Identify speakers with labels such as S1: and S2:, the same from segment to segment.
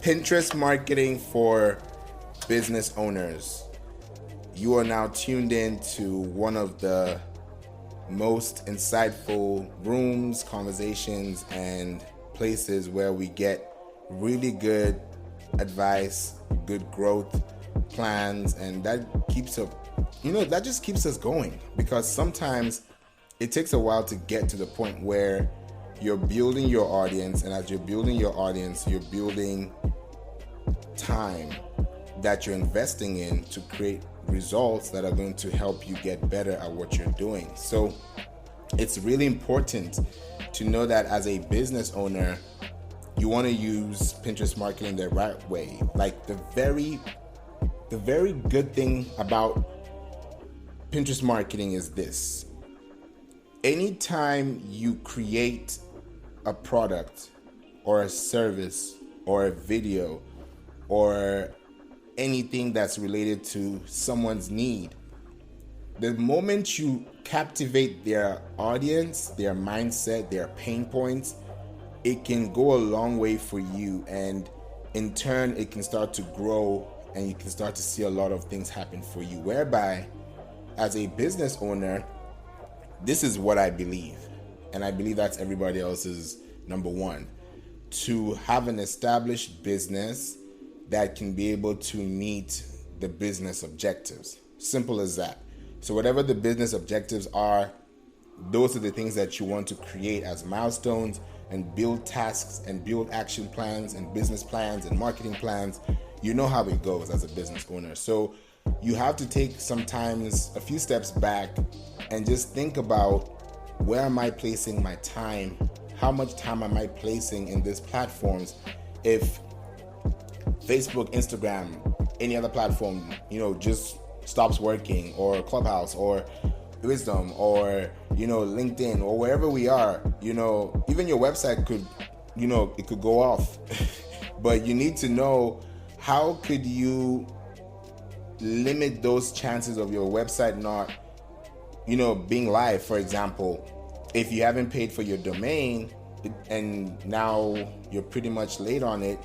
S1: Pinterest marketing for business owners. You are now tuned in to one of the most insightful rooms, conversations, and places where we get really good advice, good growth plans, and that keeps that just keeps us going, because sometimes it takes a while to get to the point where you're building your audience, and as you're building your audience, you're building time that you're investing in to create results that are going to help you get better at what you're doing. So it's really important to know that as a business owner, you want to use Pinterest marketing the right way. Like the very good thing about Pinterest marketing is this: anytime you create a product or a service or a video or anything that's related to someone's need, the moment you captivate their audience, their mindset, their pain points, it can go a long way for you, and in turn it can start to grow, and you can start to see a lot of things happen for you. Whereby, as a business owner, this is what I believe, and I believe that's everybody else's number one: to have an established business that can be able to meet the business objectives. Simple as that. So whatever the business objectives are, those are the things that you want to create as milestones, and build tasks and build action plans and business plans and marketing plans. You know how it goes as a business owner. So you have to take sometimes a few steps back and just think about, where am I placing my time? How much time am I placing in these platforms? If Facebook, Instagram, any other platform, just stops working, or Clubhouse, or Wisdom, or, LinkedIn, or wherever we are, even your website could, it could go off. But you need to know, how could you limit those chances of your website not, being live? For example, if you haven't paid for your domain and now you're pretty much late on it,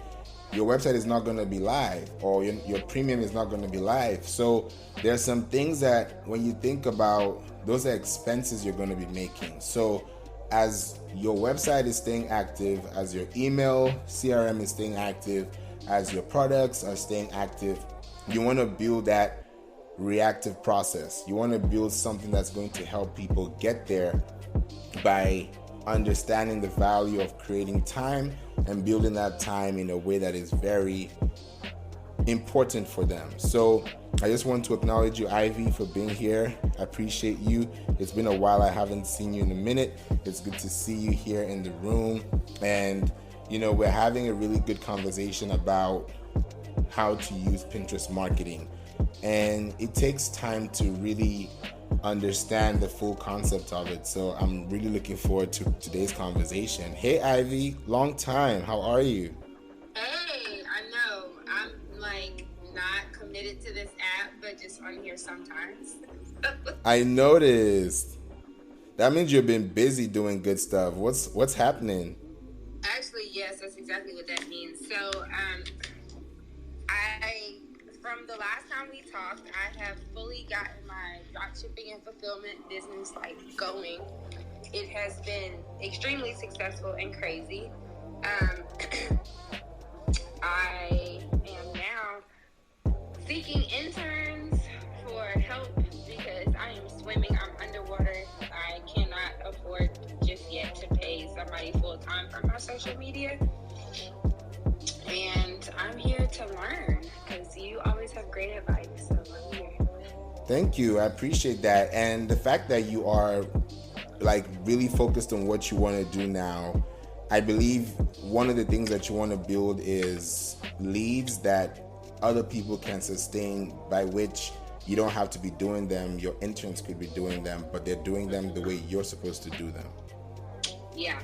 S1: your website is not going to be live, or your premium is not going to be live. So there's some things that, when you think about, those are expenses you're going to be making. So as your website is staying active, as your email CRM is staying active, as your products are staying active, you want to build that reactive process. You want to build something that's going to help people get there by understanding the value of creating time and building that time in a way that is very important for them. So I just want to acknowledge you, Ivy, for being here. I appreciate you. It's been a while. I haven't seen you in a minute. It's good to see you here in the room. And, we're having a really good conversation about how to use Pinterest marketing. And it takes time to really understand the full concept of it. So I'm really looking forward to today's conversation. Hey, Ivy, long time. How are you?
S2: Hey, I know. I'm not committed to this app, but just on here sometimes.
S1: I noticed. That means you've been busy doing good stuff. What's happening?
S2: Actually, yes, that's exactly what that means. So, from the last time we talked, I have fully gotten my dropshipping and fulfillment business going. It has been extremely successful and crazy. I am now seeking interns for help because I am swimming. I'm underwater. I cannot afford just yet to pay somebody full time for my social media. And I'm here to learn, because you always have great advice, so I'm here.
S1: Thank you. I appreciate that. And the fact that you are really focused on what you want to do now, I believe one of the things that you want to build is leads that other people can sustain, by which you don't have to be doing them. Your interns could be doing them, but they're doing them the way you're supposed to do them.
S2: Yeah.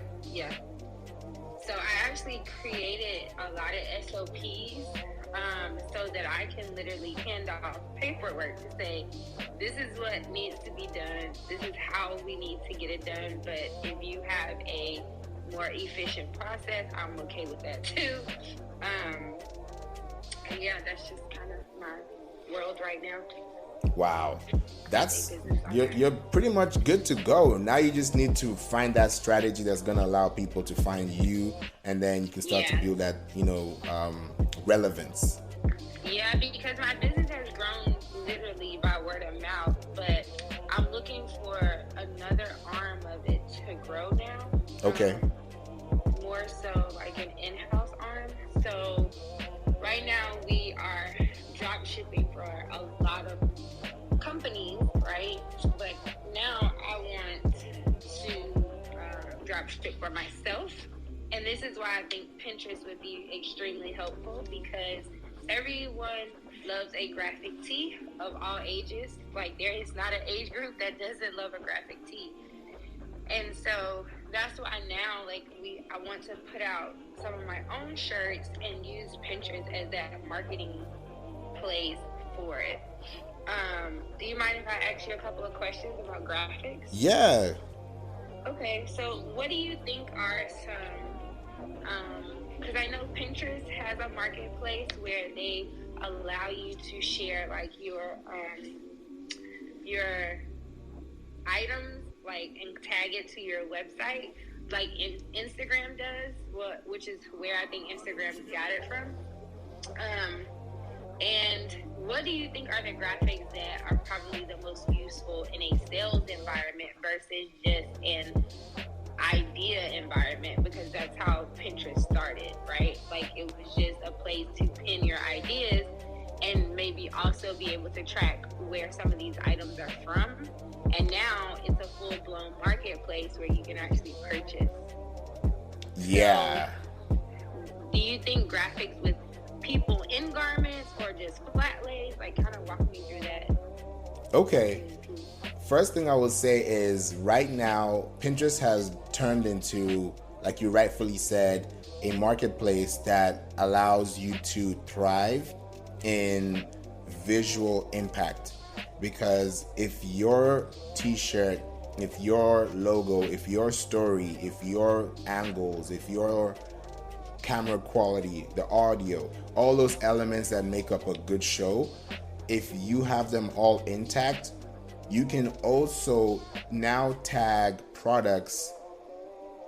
S2: So I actually created a lot of SOPs so that I can literally hand off paperwork to say, this is what needs to be done. This is how we need to get it done. But if you have a more efficient process, I'm okay with that too. And yeah, that's just kind of my world right now.
S1: Wow, that's you're pretty much good to go. Now you just need to find that strategy that's gonna allow people to find you, and then you can start to build that, relevance.
S2: Yeah, because my business has grown literally by word of mouth, but I'm looking for another arm of it to grow now.
S1: Okay.
S2: More so like an in-house arm. So right now we are drop shipping for a lot of companies, right? But now I want to drop ship for myself. And this is why I think Pinterest would be extremely helpful, because everyone loves a graphic tee of all ages. Like, there is not an age group that doesn't love a graphic tee. And so that's why now, like, I want to put out some of my own shirts and use Pinterest as that marketing place for it. Do you mind if I ask you a couple of questions about graphics?
S1: Yeah.
S2: Okay, so what do you think are some, because I know Pinterest has a marketplace where they allow you to share like your items, like, and tag it to your website, like Instagram does, which is where I think Instagram got it from. And what do you think are the graphics that are probably the most useful in a sales environment versus just an idea environment? Because that's how Pinterest started, right? Like, it was just a place to pin your ideas and maybe also be able to track where some of these items are from. And now it's a full-blown marketplace where you can actually purchase.
S1: Yeah.
S2: So, do you think graphics with people in garments or just flat lays? Like, kind of walk me through that.
S1: Okay. First thing I would say is, right now, Pinterest has turned into, like you rightfully said, a marketplace that allows you to thrive in visual impact. Because if your t-shirt, if your logo, if your story, if your angles, if your camera quality, the audio, all those elements that make up a good show, if you have them all intact, you can also now tag products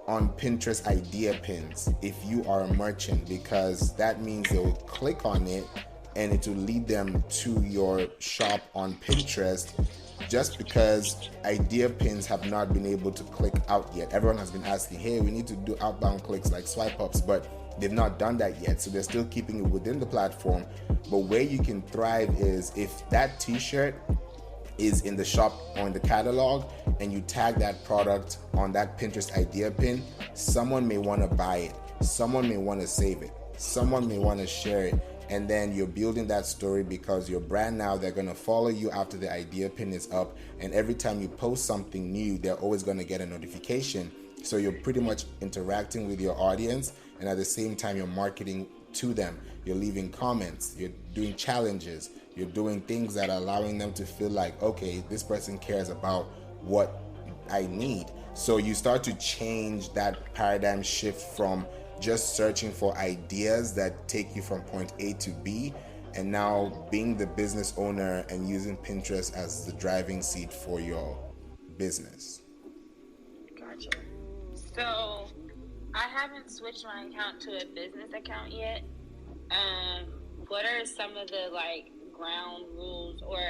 S1: on Pinterest idea pins if you are a merchant, because that means they'll click on it and it will lead them to your shop on Pinterest, just because idea pins have not been able to click out yet. Everyone has been asking, hey, we need to do outbound clicks like swipe ups, but they've not done that yet. So they're still keeping it within the platform. But where you can thrive is if that t-shirt is in the shop or in the catalog and you tag that product on that Pinterest idea pin, someone may want to buy it, someone may want to save it, someone may want to share it. And then you're building that story because your brand now, they're going to follow you after the idea pin is up. And every time you post something new, they're always going to get a notification. So you're pretty much interacting with your audience. And at the same time, you're marketing to them. You're leaving comments. You're doing challenges. You're doing things that are allowing them to feel like, okay, this person cares about what I need. So you start to change that paradigm shift from just searching for ideas that take you from point A to B, and now being the business owner and using Pinterest as the driving seat for your business.
S2: Gotcha. So I haven't switched my account to a business account yet. What are some of the ground rules, or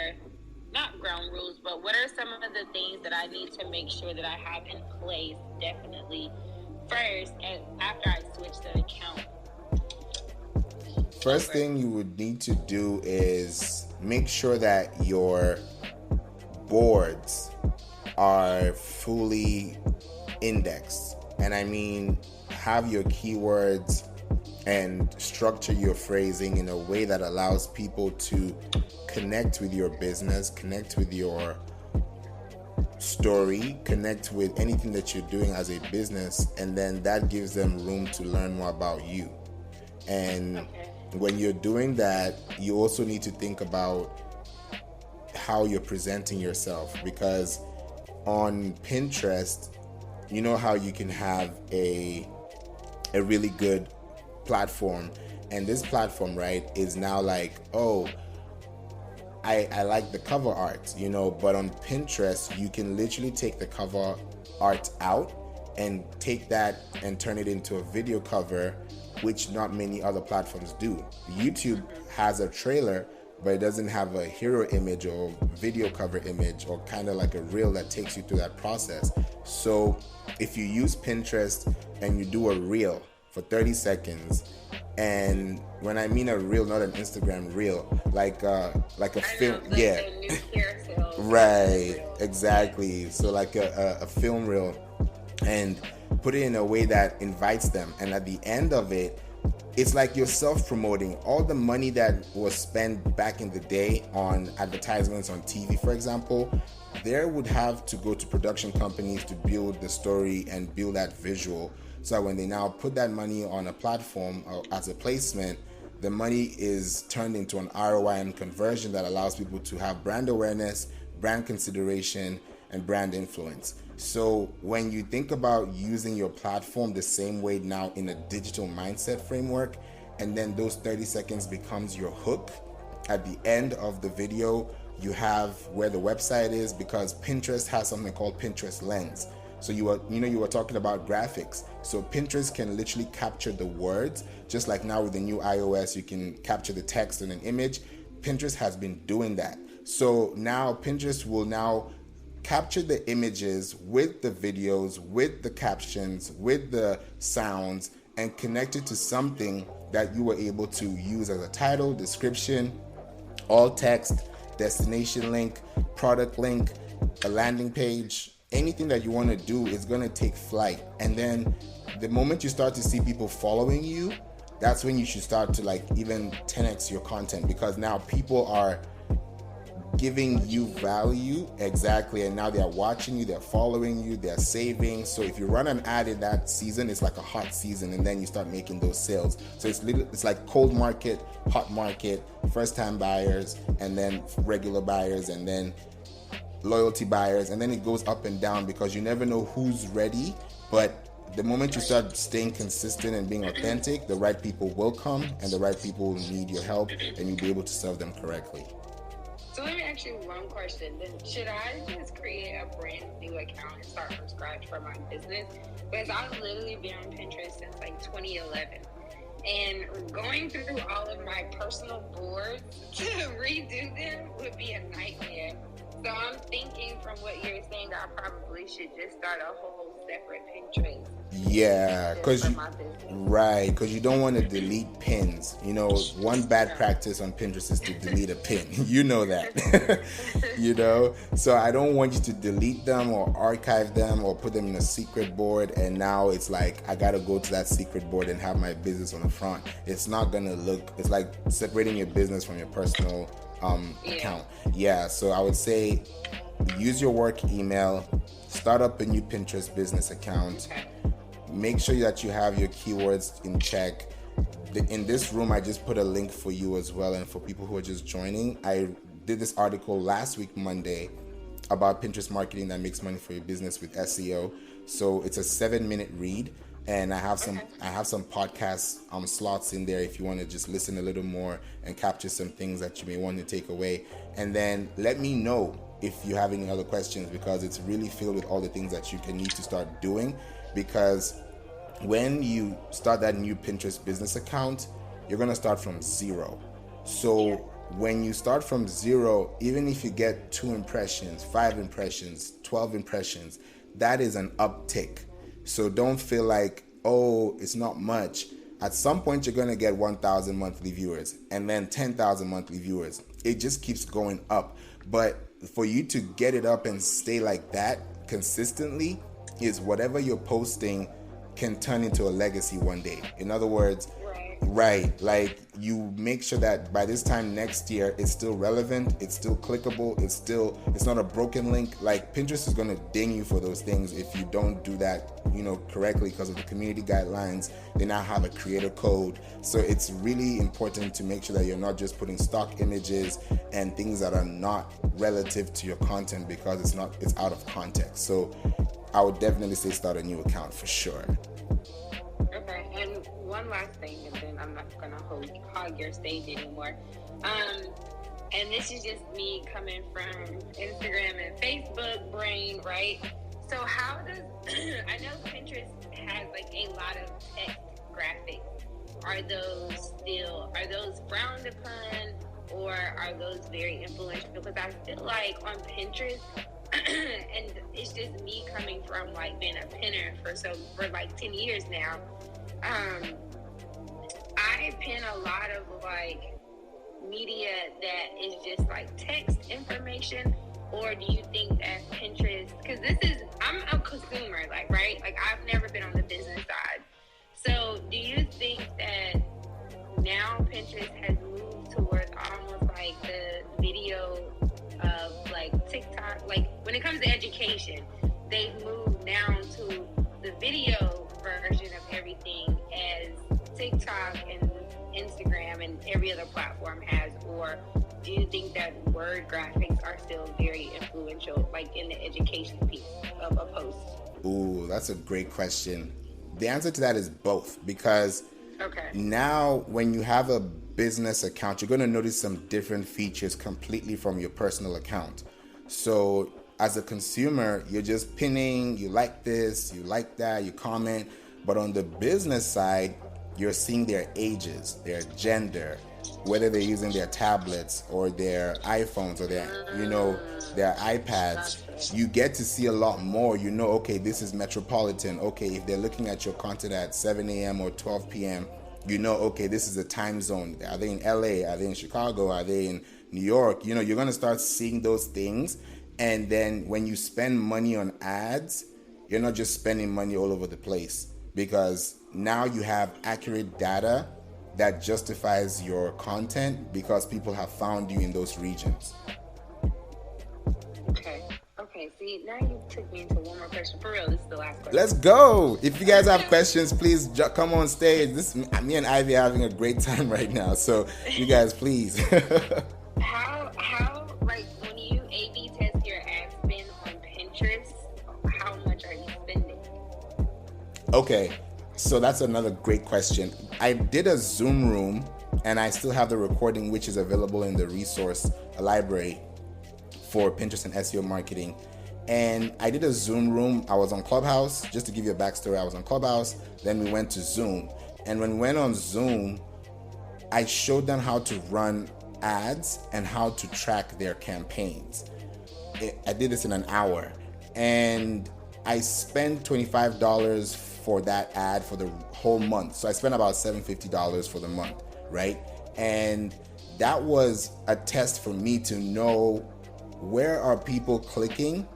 S2: not ground rules, but what are some of the things that I need to make sure that I have in place definitely first and after I switch the account?
S1: First thing you would need to do is make sure that your boards are fully indexed. And I mean, have your keywords and structure your phrasing in a way that allows people to connect with your business, connect with your story, connect with anything that you're doing as a business, and then that gives them room to learn more about you. And when you're doing that, you also need to think about how you're presenting yourself, because on Pinterest, you know how you can have a really good platform, and this platform, right, is now like, oh, I like the cover art, but on Pinterest, you can literally take the cover art out and take that and turn it into a video cover, which not many other platforms do. YouTube has a trailer, but it doesn't have a hero image or video cover image or kind of like a reel that takes you through that process. So if you use Pinterest and you do a reel for 30 seconds, and when I mean a reel, not an Instagram reel, like a film, yeah, right, exactly. So like a film reel, and put it in a way that invites them. And at the end of it, it's like you're self-promoting. All the money that was spent back in the day on advertisements on TV, for example, there would have to go to production companies to build the story and build that visual. So when they now put that money on a platform as a placement, the money is turned into an ROI and conversion that allows people to have brand awareness, brand consideration, and brand influence. So when you think about using your platform the same way now in a digital mindset framework, and then those 30 seconds becomes your hook, at the end of the video, you have where the website is, because Pinterest has something called Pinterest Lens. So you were talking about graphics. So Pinterest can literally capture the words, just like now with the new iOS, you can capture the text in an image. Pinterest has been doing that. So now Pinterest will now capture the images with the videos, with the captions, with the sounds, and connect it to something that you were able to use as a title, description, all text, destination link, product link, a landing page. Anything that you want to do is going to take flight. And then the moment you start to see people following you, that's when you should start to like even 10x your content, because now people are giving you value. Exactly. And now they're watching you, they're following you, they're saving. So if you run an ad in that season, it's like a hot season, and then you start making those sales. So it's like cold market, hot market, first time buyers, and then regular buyers, and then loyalty buyers, and then it goes up and down because you never know who's ready. But the moment you start staying consistent and being authentic, the right people will come, and the right people will need your help, and you'll be able to serve them correctly.
S2: So let me ask you one question. Then should I just create a brand new account and start from scratch for my business? Because I've literally been on Pinterest since like 2011. And going through all of my personal boards to redo them would be a nightmare. So I'm thinking from what you're saying that I probably should just start a whole separate Pinterest.
S1: Yeah, because you don't want to delete pins. One bad practice on Pinterest is to delete a pin. You know that. So I don't want you to delete them or archive them or put them in a secret board, and now it's like I gotta go to that secret board and have my business on the front. It's not gonna look. It's like separating your business from your personal account. Yeah, so I would say use your work email, start up a new Pinterest business account. Make sure that you have your keywords in check. In this room, I just put a link for you as well, and for people who are just joining, I did this article last week, Monday, about Pinterest marketing that makes money for your business with SEO. So it's a 7-minute read, and I have some podcast slots in there if you want to just listen a little more and capture some things that you may want to take away. And then let me know if you have any other questions, because it's really filled with all the things that you can need to start doing. Because when you start that new Pinterest business account, you're going to start from zero. So when you start from zero, even if you get 2 impressions, 5 impressions, 12 impressions, that is an uptick. So don't feel like, oh, it's not much. At some point, you're going to get 1,000 monthly viewers and then 10,000 monthly viewers. It just keeps going up. But for you to get it up and stay like that consistently is whatever you're posting can turn into a legacy one day. In other words, right, like you make sure that by this time next year, it's still relevant, it's still clickable, it's not a broken link. Like Pinterest is going to ding you for those things if you don't do that, correctly, because of the community guidelines. They now have a creator code. So it's really important to make sure that you're not just putting stock images and things that are not relative to your content, because it's out of context. So I would definitely say start a new account for sure.
S2: Okay, and one last thing, and then I'm not gonna hog your stage anymore. And this is just me coming from Instagram and Facebook brain, right? So how does I know Pinterest has like a lot of text graphics. Are those frowned upon, or are those very influential? Because I feel like on Pinterest, and it's just me coming from like being a pinner for like 10 years now. I pin a lot of like media that is just like text information, or do you think that Pinterest, because I'm a consumer, like, right? Like, I've never been on the business side. So do you think that now Pinterest has moved towards almost like the video of like TikTok? Like, when it comes to education, they've moved now to the video version of everything as TikTok and Instagram and every other platform has, or do you think that word graphics are still very influential, like in the education piece of a post?
S1: Ooh, that's a great question. The answer to that is both, because now when you have a business account, you're going to notice some different features completely from your personal account. So as a consumer, you're just pinning, you like this, you like that, you comment. But on the business side, you're seeing their ages, their gender, whether they're using their tablets or their iPhones or their iPads. You get to see a lot more. You know, okay, this is metropolitan. Okay, if they're looking at your content at 7 a.m. or 12 p.m., you know, okay, this is a time zone. Are they in LA? Are they in Chicago? Are they in New York? You know, you're going to start seeing those things. And then when you spend money on ads, you're not just spending money all over the place, because now you have accurate data that justifies your content because people have found you in those regions.
S2: Okay. See, now you took me into one more question. For real, this is the last question.
S1: Let's go. If you guys have questions, please come on stage. Me and Ivy are having a great time right now. So you guys, please.
S2: How like when you A/B test your ad spend on Pinterest, how much are you spending?
S1: Okay. So that's another great question. I did a Zoom room, and I still have the recording, which is available in the resource library for Pinterest and SEO marketing. And I did a Zoom room. I was on Clubhouse. Just to give you a backstory, I was on Clubhouse. Then we went to Zoom. And when we went on Zoom, I showed them how to run ads and how to track their campaigns. I did this in an hour. And I spent $25 for that ad for the whole month. So I spent about $750 for the month, right? And that was a test for me to know, where are people clicking?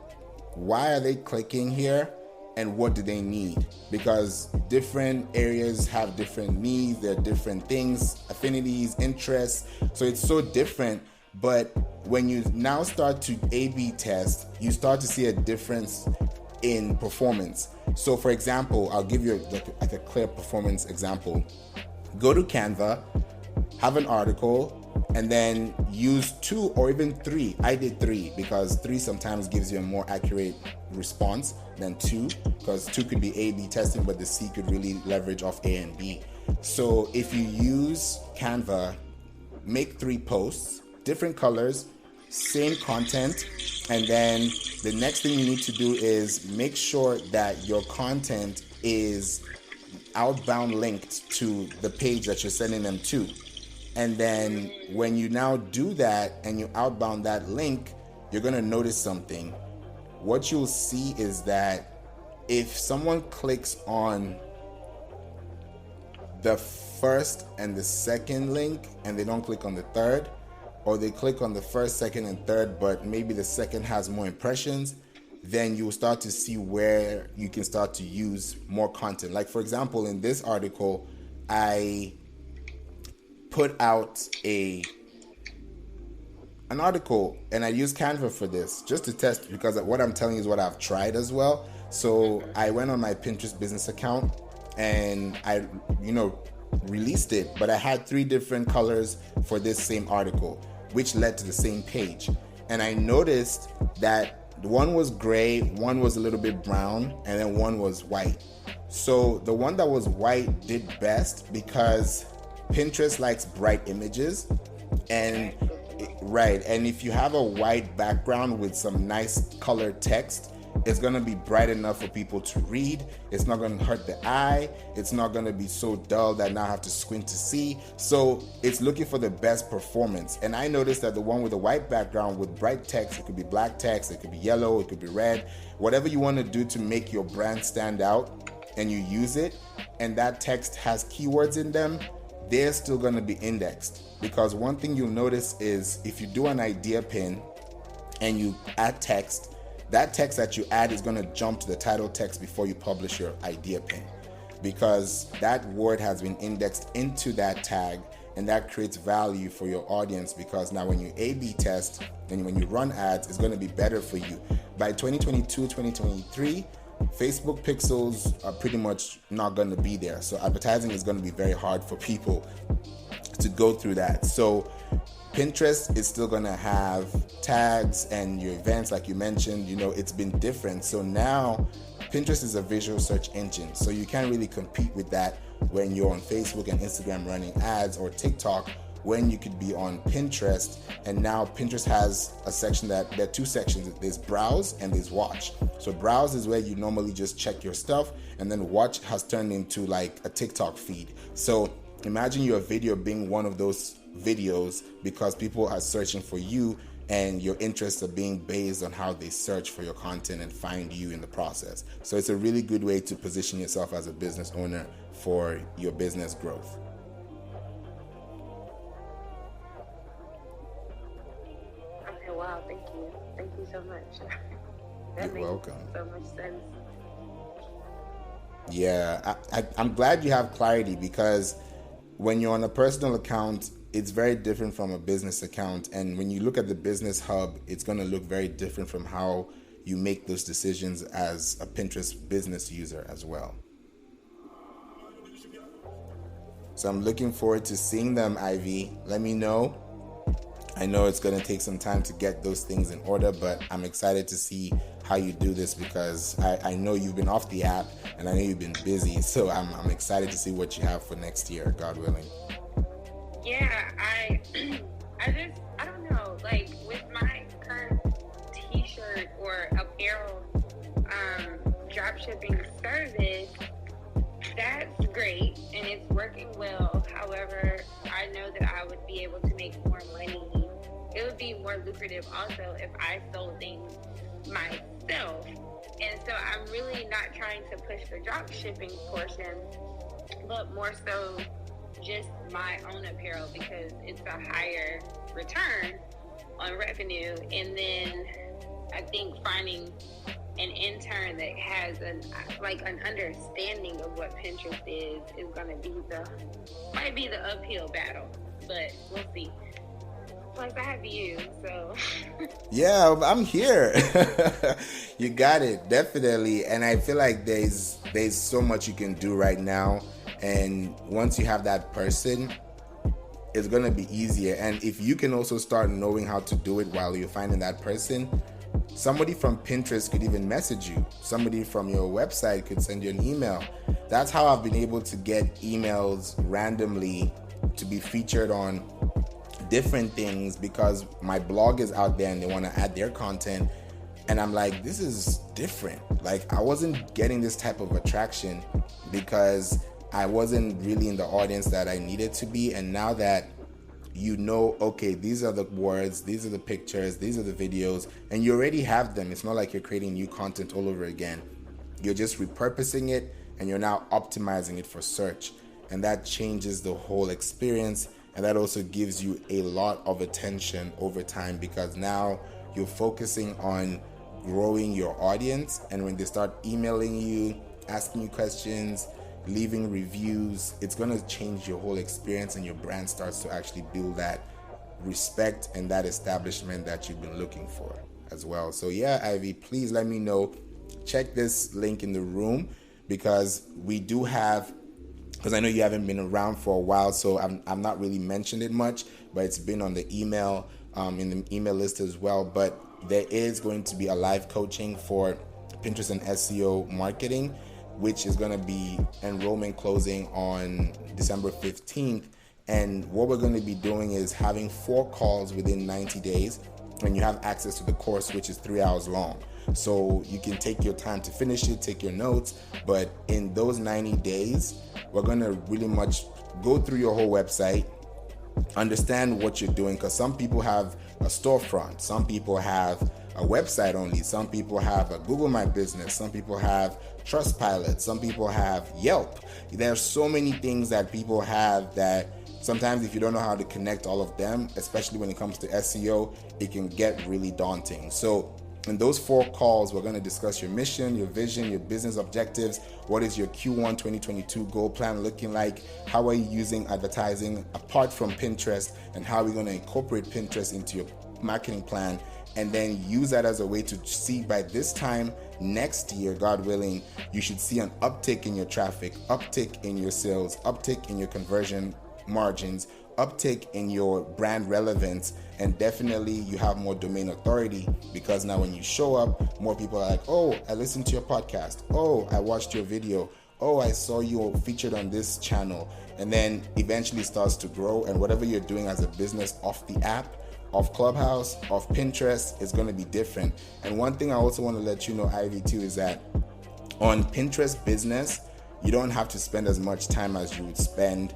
S1: Why are they clicking here? And what do they need? Because different areas have different needs, there are different things, affinities, interests. So it's so different. But when you now start to A/B test, you start to see a difference in performance. So for example, I'll give you like a clear performance example. Go to Canva, have an article, and then use 2 or even 3. I did 3 because 3 sometimes gives you a more accurate response than 2, because 2 could be A/B testing, but the C could really leverage off A and B. So if you use Canva, make 3 posts, different colors, same content, and then the next thing you need to do is make sure that your content is outbound linked to the page that you're sending them to. And then when you now do that and you outbound that link, you're going to notice something. What you'll see is that if someone clicks on the first and the second link and they don't click on the third, or they click on the first, second, and third, but maybe the second has more impressions, then you'll start to see where you can start to use more content. Like, for example, in this article, I put out an article, and I used Canva for this just to test, because what I'm telling you is what I've tried as well. So I went on my Pinterest business account and I, released it, but I had 3 different colors for this same article, which led to the same page. And I noticed that One was gray, one was a little bit brown, and then one was white. So the one that was white did best because Pinterest likes bright images, and right, and if you have a white background with some nice colored text, it's going to be bright enough for people to read. It's not going to hurt the eye. It's not going to be so dull that now I have to squint to see. So it's looking for the best performance. And I noticed that the one with the white background with bright text, it could be black text, it could be yellow, it could be red, whatever you want to do to make your brand stand out, and you use it, and that text has keywords in them, they're still going to be indexed. Because one thing you'll notice is if you do an idea pin and you add text, that text that you add is going to jump to the title text before you publish your idea pin, because that word has been indexed into that tag, and that creates value for your audience, because now when you A/B test and when you run ads, it's going to be better for you. By 2022, 2023, Facebook pixels are pretty much not going to be there. So advertising is going to be very hard for people to go through that. So Pinterest is still going to have tags and your events, like you mentioned, it's been different. So now Pinterest is a visual search engine. So you can't really compete with that when you're on Facebook and Instagram running ads, or TikTok, when you could be on Pinterest. And now Pinterest has a section there are two sections. There's browse and there's watch. So browse is where you normally just check your stuff, and then watch has turned into like a TikTok feed. So imagine your video being one of those videos, because people are searching for you, and your interests are being based on how they search for your content and find you in the process. So it's a really good way to position yourself as a business owner for your business growth.
S2: Okay, wow, thank you. Thank you so much.
S1: You're welcome.
S2: So much sense.
S1: Yeah, I'm glad you have clarity, because when you're on a personal account, it's very different from a business account. And when you look at the business hub, it's going to look very different from how you make those decisions as a Pinterest business user as well. So I'm looking forward to seeing them, Ivy. Let me know. I know it's going to take some time to get those things in order, but I'm excited to see how you do this, because I know you've been off the app and I know you've been busy. So I'm excited to see what you have for next year, God willing.
S2: Yeah, I don't know, like with my current t-shirt or apparel dropshipping service, that's great and it's working well. However, I know that I would be able to make more money. It would be more lucrative also if I sold things myself. And so I'm really not trying to push the dropshipping portion, but more so just my own apparel, because it's a higher return on revenue. And then I think finding an intern that has an understanding of what Pinterest is going to might be the uphill battle, but we'll see. Plus I have you, so
S1: yeah, I'm here. You got it, definitely. And I feel like there's so much you can do right now. And once you have that person, it's going to be easier. And if you can also start knowing how to do it while you're finding that person, somebody from Pinterest could even message you. Somebody from your website could send you an email. That's how I've been able to get emails randomly to be featured on different things, because my blog is out there and they want to add their content. And I'm like, this is different. Like, I wasn't getting this type of attraction because I wasn't really in the audience that I needed to be. And now that okay, these are the words, these are the pictures, these are the videos, and you already have them. It's not like you're creating new content all over again. You're just repurposing it and you're now optimizing it for search. And that changes the whole experience. And that also gives you a lot of attention over time, because now you're focusing on growing your audience. And when they start emailing you, asking you questions, leaving reviews, it's going to change your whole experience, and your brand starts to actually build that respect and that establishment that you've been looking for as well. So yeah, Ivy, please let me know. Check this link in the room, because we do have, because I know you haven't been around for a while, so I'm not really mentioned it much, but it's been on the email. in the email list as well. But there is going to be a live coaching for Pinterest and SEO marketing, which is going to be enrollment closing on December 15th. And what we're going to be doing is having 4 calls within 90 days, and you have access to the course, which is 3 hours long. So you can take your time to finish it, take your notes, but in those 90 days, we're going to really much go through your whole website, understand what you're doing, because some people have a storefront, some people have a website only, some people have a Google My Business, some people have Trustpilot, some people have Yelp. There's so many things that people have that sometimes if you don't know how to connect all of them, especially when it comes to SEO, it can get really daunting. So in those 4 calls, we're going to discuss your mission, your vision, your business objectives. What is your Q1 2022 goal plan looking like? How are you using advertising apart from Pinterest? And how are we going to incorporate Pinterest into your marketing plan? And then use that as a way to see by this time next year, God willing, you should see an uptick in your traffic, uptick in your sales, uptick in your conversion margins, uptick in your brand relevance, and definitely you have more domain authority, because now when you show up, more people are like, oh, I listened to your podcast, oh, I watched your video, oh, I saw you featured on this channel. And then eventually starts to grow, and whatever you're doing as a business off the app, off Clubhouse, off Pinterest, is going to be different. And one thing I also want to let you know, Ivy, too, is that on Pinterest business, you don't have to spend as much time as you would spend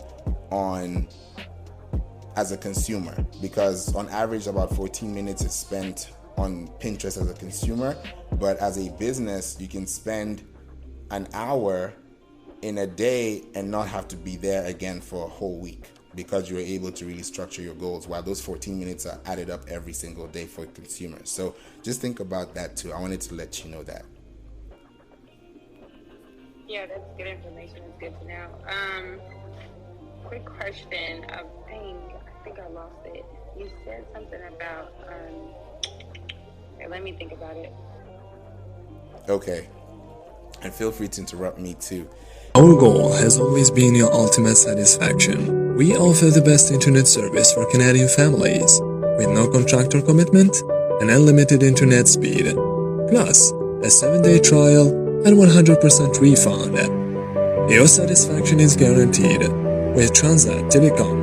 S1: on as a consumer, because on average about 14 minutes is spent on Pinterest as a consumer, but as a business you can spend an hour in a day and not have to be there again for a whole week, because you're able to really structure your goals, while those 14 minutes are added up every single day for consumers. So just think about that too. I wanted to let you know that.
S2: Yeah, that's good information. It's good to know. Quick question. I think I lost it. You said something about let me think about it.
S1: Okay. And feel free to interrupt me too.
S3: Our goal has always been your ultimate satisfaction. We offer the best internet service for Canadian families, with no contract or commitment, and unlimited internet speed, plus a 7-day trial and 100% refund. Your satisfaction is guaranteed with Transat Telecom.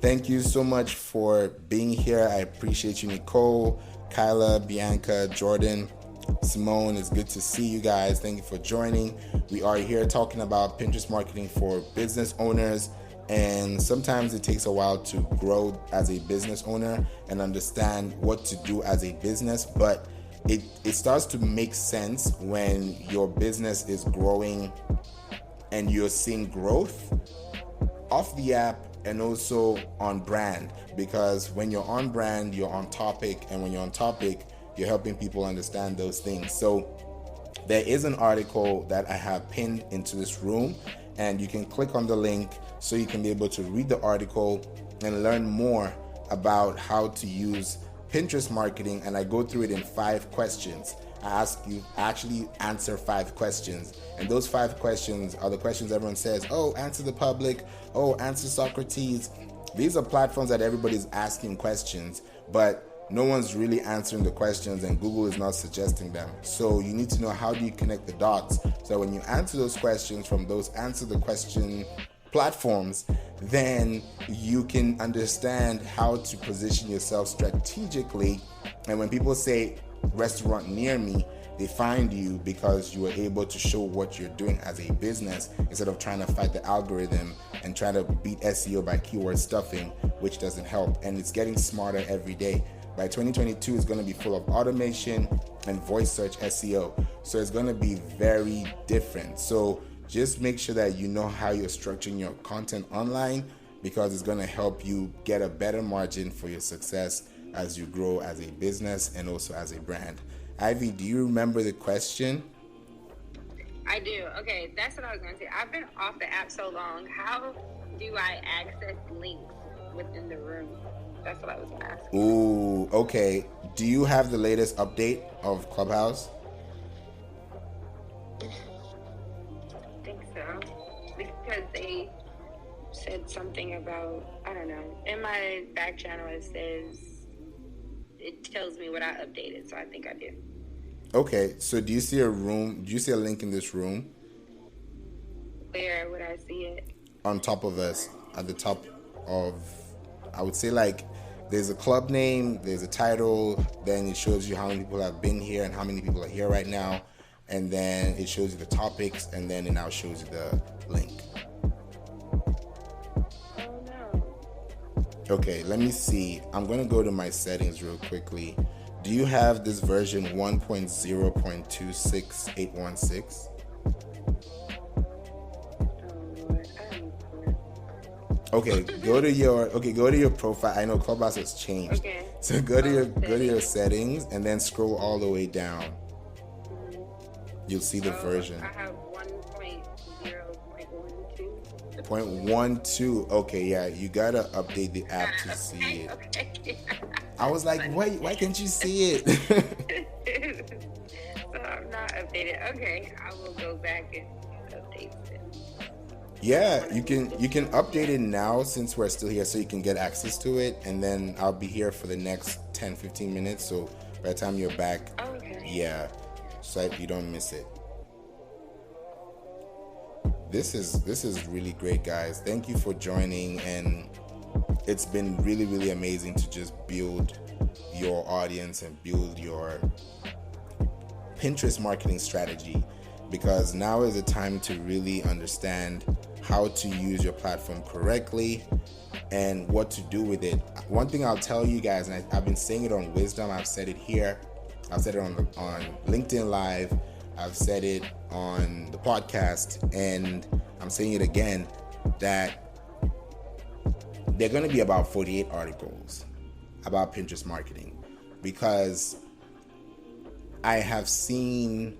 S1: Thank you so much for being here. I appreciate you, Nicole, Kyla, Bianca, Jordan, Simone. It's good to see you guys. Thank you for joining. We are here talking about Pinterest marketing for business owners, and sometimes it takes a while to grow as a business owner and understand what to do as a business, but it starts to make sense when your business is growing and you're seeing growth off the app and also on brand, because when you're on brand, you're on topic, and when you're on topic, you're helping people understand those things. So there is an article that I have pinned into this room, and you can click on the link so you can be able to read the article and learn more about how to use Pinterest marketing. And I go through it in 5 questions. I actually answer 5 questions, and those 5 questions are the questions everyone says, oh, answer the public, oh, answer Socrates. These are platforms that everybody's asking questions, but no one's really answering the questions, and Google is not suggesting them. So you need to know, how do you connect the dots, so when you answer those questions from those answer the question platforms, then you can understand how to position yourself strategically. And when people say restaurant near me, they find you because you were able to show what you're doing as a business, instead of trying to fight the algorithm and trying to beat SEO by keyword stuffing, which doesn't help. And it's getting smarter every day. By 2022, it's going to be full of automation and voice search SEO. So it's going to be very different. So just make sure that you know how you're structuring your content online, because it's going to help you get a better margin for your success as you grow as a business and also as a brand. Ivy, do you remember the question?
S2: I do. Okay, that's what I was going to say. I've been off the app so long. How do I access links within the room? That's what I was asking.
S1: Ooh, okay. Do you have the latest update of Clubhouse?
S2: I think so. Because said something about, I don't know. In my back channel, it tells me what I updated, so I think I did.
S1: Okay, so do you see a room? Do you see a link in this room?
S2: Where would I see it?
S1: On top of us, at the top of, I would say, like, there's a club name, there's a title, then it shows you how many people have been here and how many people are here right now, and then it shows you the topics, and then it now shows you the link.
S2: Oh no.
S1: Okay, let me see. I'm going to go to my settings real quickly. Do you have this version 1.0.26816? Okay, go to your profile. I know Clubhouse has changed.
S2: Okay.
S1: So go to your settings and then scroll all the way down. You'll see the version.
S2: I have 1.0.12.
S1: 0.12. Okay, yeah, you gotta update the app to see it.
S2: Okay.
S1: I was like, why can't you see it?
S2: So I'm not updated. Okay, I will go back and update it.
S1: Yeah, you can update it now since we're still here, so you can get access to it, and then I'll be here for the next 10-15 minutes, so by the time you're back, yeah, so you don't miss it. This is really great, guys. Thank you for joining, and it's been really, really amazing to just build your audience and build your Pinterest marketing strategy, because now is the time to really understand how to use your platform correctly and what to do with it. One thing I'll tell you guys, and I've been saying it on Wisdom, I've said it here, I've said it on LinkedIn Live, I've said it on the podcast, and I'm saying it again, that they're going to be about 48 articles about Pinterest marketing, because I have seen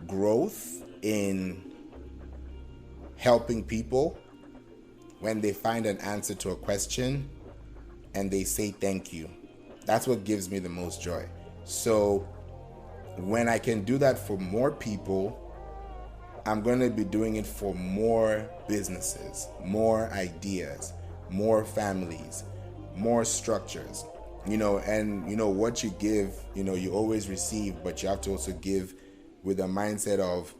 S1: growth in helping people when they find an answer to a question and they say thank you. That's what gives me the most joy. So when I can do that for more people, I'm going to be doing it for more businesses, more ideas, more families, more structures, and what you give, you always receive, but you have to also give with a mindset of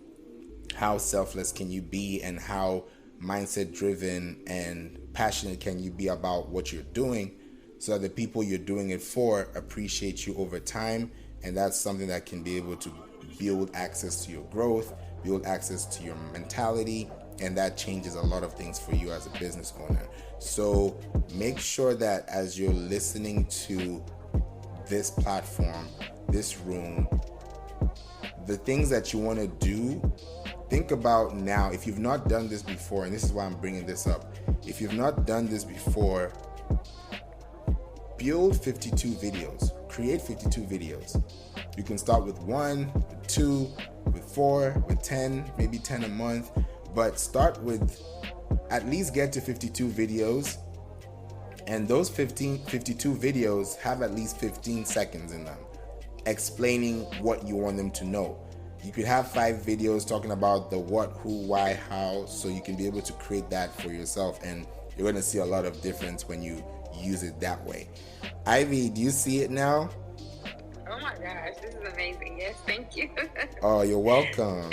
S1: how selfless can you be, and how mindset driven and passionate can you be about what you're doing, so that the people you're doing it for appreciate you over time. And that's something that can be able to build access to your growth, build access to your mentality, and that changes a lot of things for you as a business owner. So make sure that as you're listening to this platform, this room, the things that you want to do, think about now. If you've not done this before, and this is why I'm bringing this up, if you've not done this before, build 52 videos, create 52 videos. You can start with 1, with 2, with 4, with 10, maybe 10 a month, but start with, at least get to 52 videos, and those 52 videos have at least 15 seconds in them explaining what you want them to know. You could have 5 videos talking about the what, who, why, how, so you can be able to create that for yourself, and you're going to see a lot of difference when you use it that way. Ivy, do you see it now?
S2: Oh my gosh, this is amazing. Yes, thank you.
S1: Oh, you're welcome.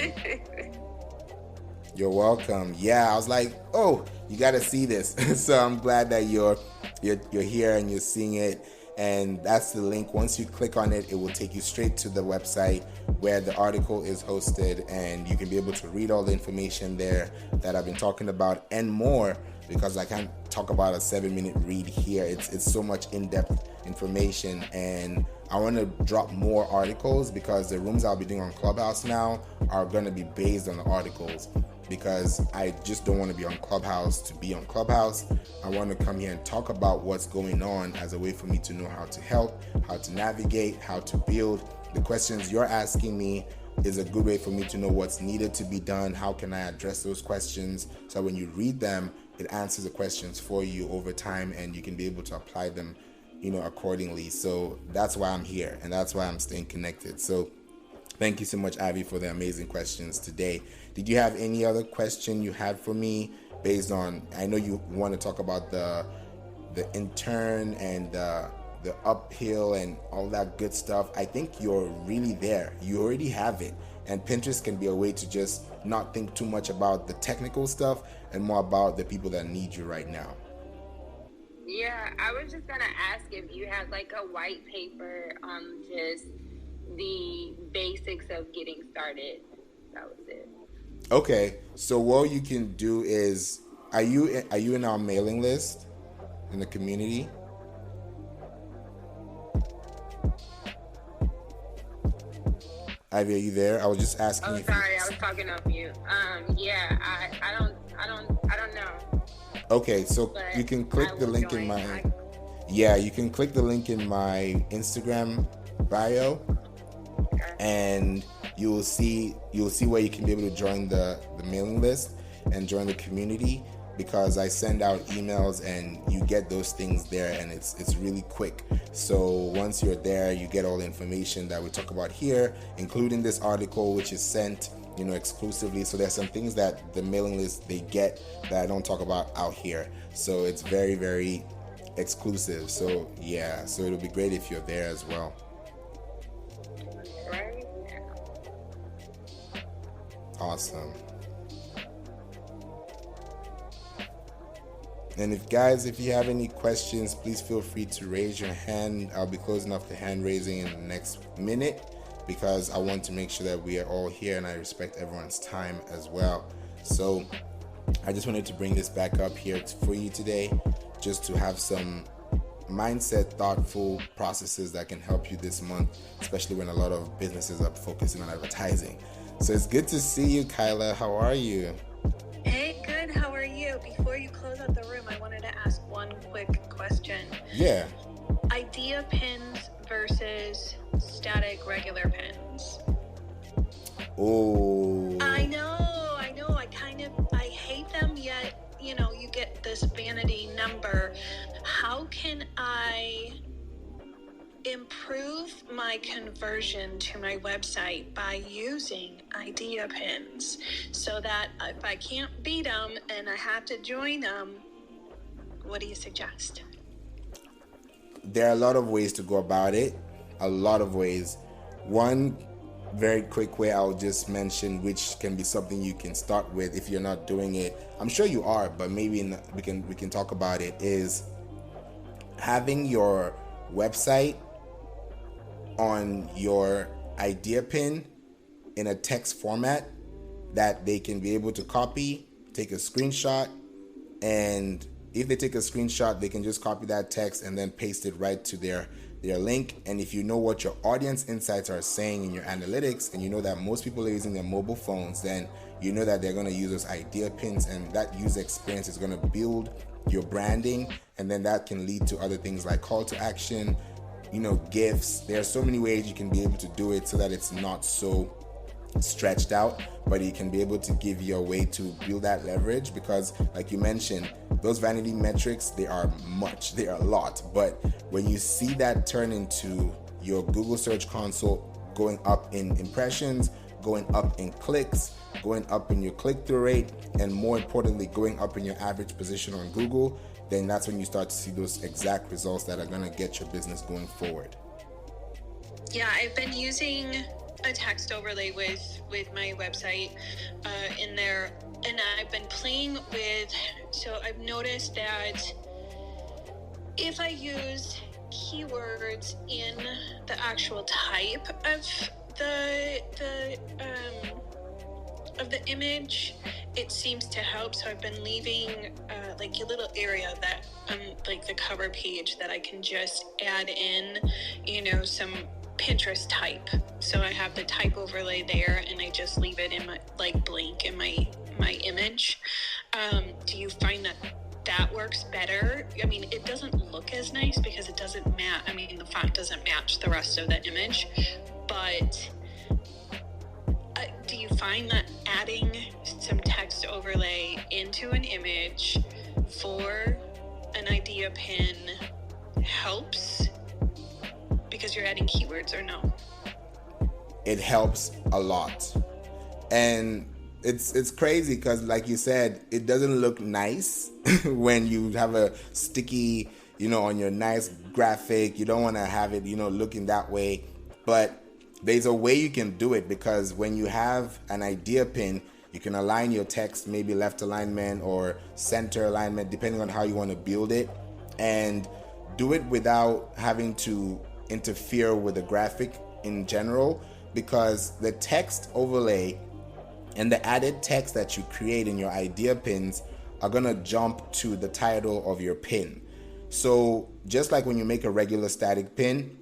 S1: You're welcome. Yeah, I was like, oh, you got to see this. So I'm glad that you're here and you're seeing it. And that's the link. Once you click on it, it will take you straight to the website where the article is hosted, and you can be able to read all the information there that I've been talking about and more, because I can't talk about a 7-minute read here. It's so much in-depth information, and I want to drop more articles, because the rooms I'll be doing on Clubhouse now are going to be based on the articles, because I just don't want to be on Clubhouse to be on Clubhouse. I want to come here and talk about what's going on as a way for me to know how to help, how to navigate, how to build. The questions you're asking me is a good way for me to know what's needed to be done. How can I address those questions, so when you read them, it answers the questions for you over time, and you can be able to apply them, accordingly. So that's why I'm here, and that's why I'm staying connected. So thank you so much, Ivy, for the amazing questions today. Did you have any other question you had for me based on, I know you want to talk about the intern and the uphill and all that good stuff. I think you're really there. You already have it. And Pinterest can be a way to just not think too much about the technical stuff and more about the people that need you right now.
S2: Yeah, I was just gonna ask if you had like a white paper on just the basics of getting started. That was it.
S1: Okay, so what you can do is, are you in our mailing list in the community? Ivy, are you there? I was just asking.
S2: Oh, sorry, I was talking off mute. Yeah, I don't know.
S1: Okay, so
S2: But
S1: you can click the link in my. Yeah, you can click the link in my Instagram bio, and you'll see where you can be able to join the mailing list and join the community, because I send out emails and you get those things there, and it's really quick. So once you're there, you get all the information that we talk about here, including this article, which is sent exclusively. So there's some things that the mailing list they get that I don't talk about out here. So it's very, very exclusive. So yeah, so it'll be great if you're there as well.
S2: Right.
S1: Awesome. And if you have any questions, please feel free to raise your hand. I'll be closing off the hand raising in the next minute, because I want to make sure that we are all here and I respect everyone's time as well. So I just wanted to bring this back up here for you today, just to have some mindset, thoughtful processes that can help you this month, especially when a lot of businesses are focusing on advertising. So it's good to see you, Kyla. How are you?
S4: Hey, good. How are you? Before you close out the room, I wanted to ask one quick question.
S1: Yeah.
S4: Idea pins versus static regular pins.
S1: Oh.
S4: I know. I hate them, yet, you get this vanity number. How can I improve my conversion to my website by using idea pins, so that if I can't beat them and I have to join them, what do you suggest?
S1: There are a lot of ways to go about it. A lot of ways. One very quick way I'll just mention, which can be something you can start with if you're not doing it. I'm sure you are, but maybe we can talk about it, is having your website on your idea pin in a text format that they can be able to copy, take a screenshot, and if they take a screenshot, they can just copy that text and then paste it right to their link. And if you know what your audience insights are saying in your analytics, and you know that most people are using their mobile phones, then you know that they're going to use those idea pins, and that user experience is going to build your branding, and then that can lead to other things like call to action, GIFs. There are so many ways you can be able to do it so that it's not so stretched out, but you can be able to give you a way to build that leverage, because like you mentioned, those vanity metrics, they are a lot, but when you see that turn into your Google Search Console going up in impressions, going up in clicks, going up in your click-through rate, and more importantly, going up in your average position on Google, then that's when you start to see those exact results that are going to get your business going forward.
S4: Yeah, I've been using a text overlay with my website in there, and I've been playing with, so I've noticed that if I use keywords in the actual type of the image, it seems to help. So I've been leaving like a little area that like the cover page that I can just add in, some Pinterest type. So I have the type overlay there, and I just leave it in my blank in my image. Do you find that works better? I mean, it doesn't look as nice because it doesn't match. I mean, the font doesn't match the rest of the image, but do you find that adding some text overlay into an image for an idea pin helps because you're adding keywords, or no?
S1: It helps a lot. And it's crazy because, like you said, it doesn't look nice when you have a sticky, on your nice graphic. You don't want to have it, looking that way. But there's a way you can do it, because when you have an idea pin, you can align your text, maybe left alignment or center alignment, depending on how you want to build it, and do it without having to interfere with the graphic in general, because the text overlay and the added text that you create in your idea pins are going to jump to the title of your pin. So just like when you make a regular static pin,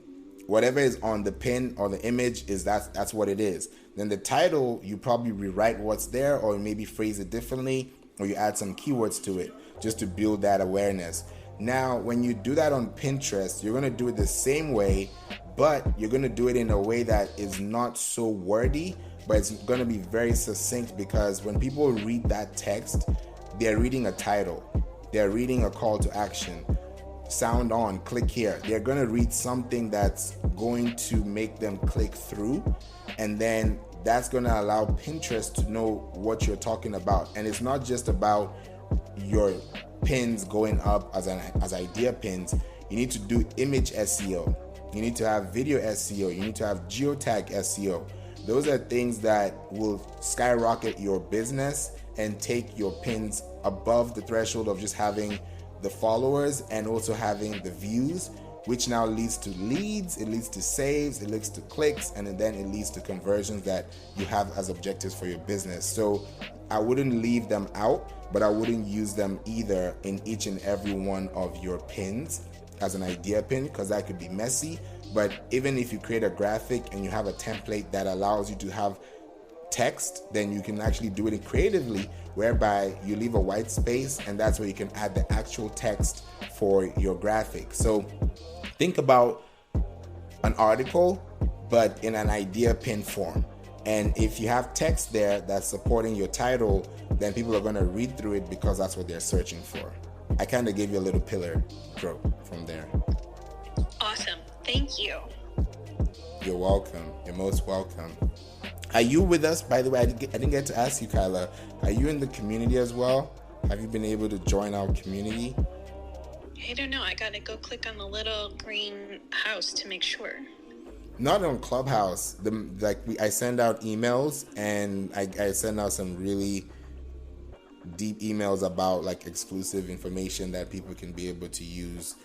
S1: whatever is on the pin or the image that's what it is. Then the title, you probably rewrite what's there, or maybe phrase it differently, or you add some keywords to it just to build that awareness. Now, when you do that on Pinterest, you're going to do it the same way, but you're going to do it in a way that is not so wordy, but it's going to be very succinct, because when people read that text, they're reading a title, they're reading a call to action, sound on, click here. They're going to read something that's going to make them click through, and then that's going to allow Pinterest to know what you're talking about. And it's not just about your pins going up as idea pins. You need to do image SEO, you need to have video SEO, you need to have geotag SEO. Those are things that will skyrocket your business and take your pins above the threshold of just having the followers and also having the views, which now leads to leads, it leads to saves, it leads to clicks, and then it leads to conversions that you have as objectives for your business. So I wouldn't leave them out, but I wouldn't use them either in each and every one of your pins as an idea pin, because that could be messy. But even if you create a graphic and you have a template that allows you to have text, then you can actually do it creatively, whereby you leave a white space, and that's where you can add the actual text for your graphic. So think about an article, but in an idea pin form. And if you have text there that's supporting your title, then people are going to read through it because that's what they're searching for. I kind of gave you a little pillar throw from there.
S4: Awesome. Thank you.
S1: You're welcome. You're most welcome. Are you with us? By the way, I didn't get to ask you, Kyla. Are you in the community as well? Have you been able to join our community?
S4: I don't know. I got to go click on the little green house to make sure.
S1: Not on Clubhouse. I send out emails, and I send out some really deep emails about like exclusive information that people can be able to use